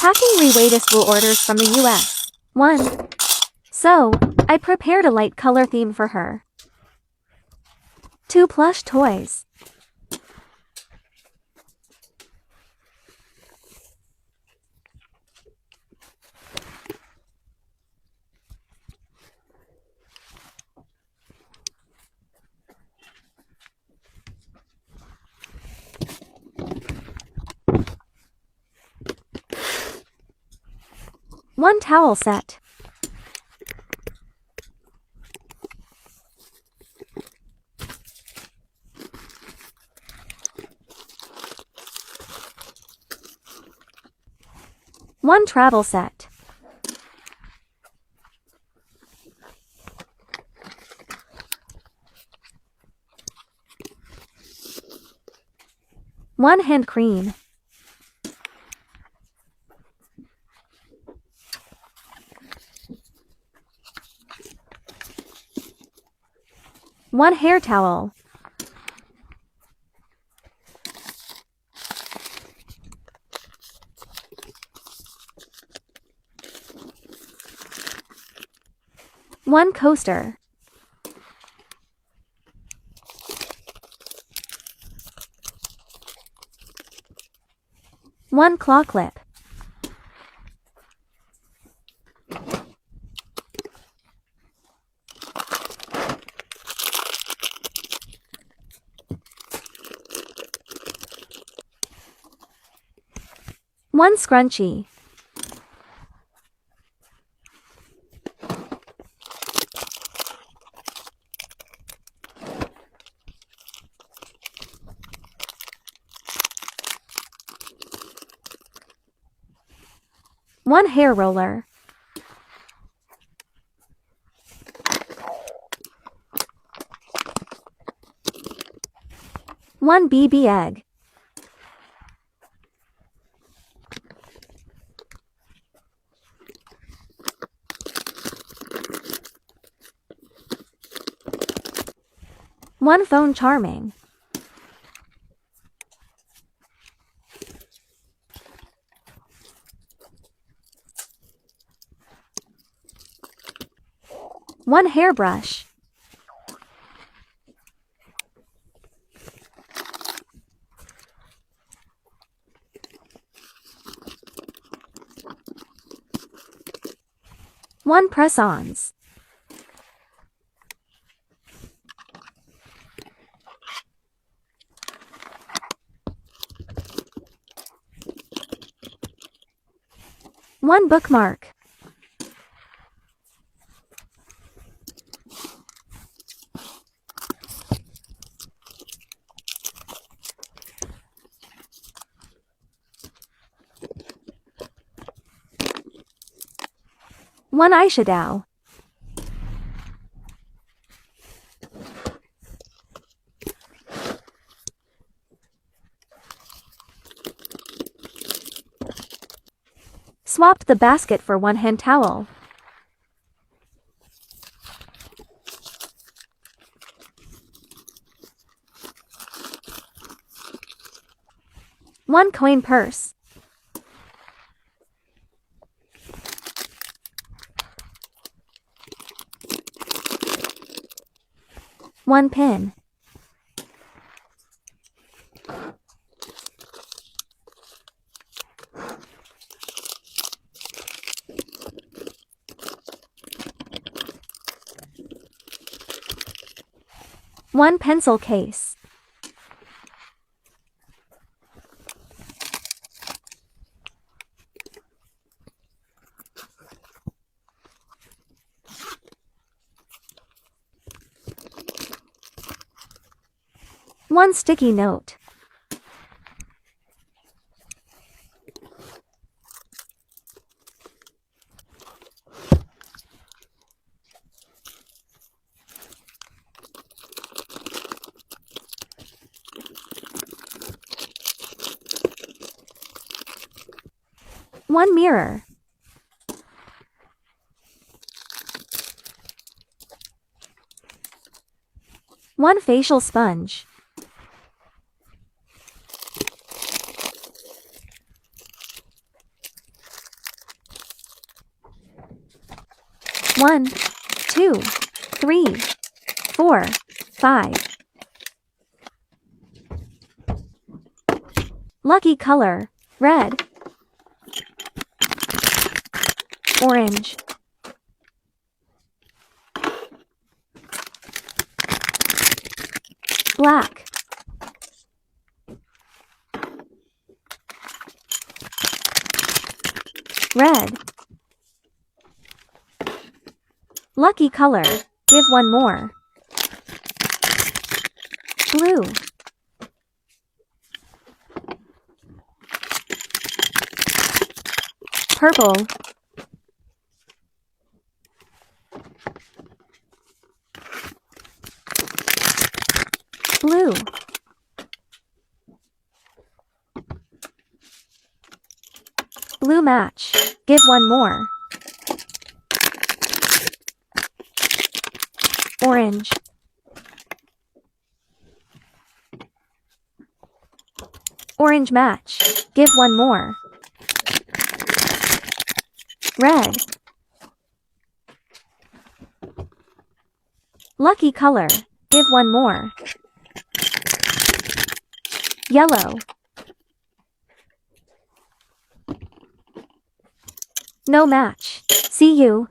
Packing relatable orders from the US. 1. So, I prepared a light color theme for her. 2 plush toys.1 towel set. One travel set. One hand cream. One hair towel. One coaster. One claw clip. One scrunchie. One hair roller. One BB egg. One phone charming. One hairbrush. One press-ons. One bookmark. One eyeshadow. Swapped the basket for one hand towel. One coin purse. One pin. One pencil case. One sticky note. One mirror. One facial sponge. 1, 2, 3, 4, 5. Lucky color, red, orange, black, red. Lucky color, give one more. Blue, purple, blue, blue match, give one more. Orange, orange match, give one more. Red, lucky color, give one more. Yellow, no match. See you.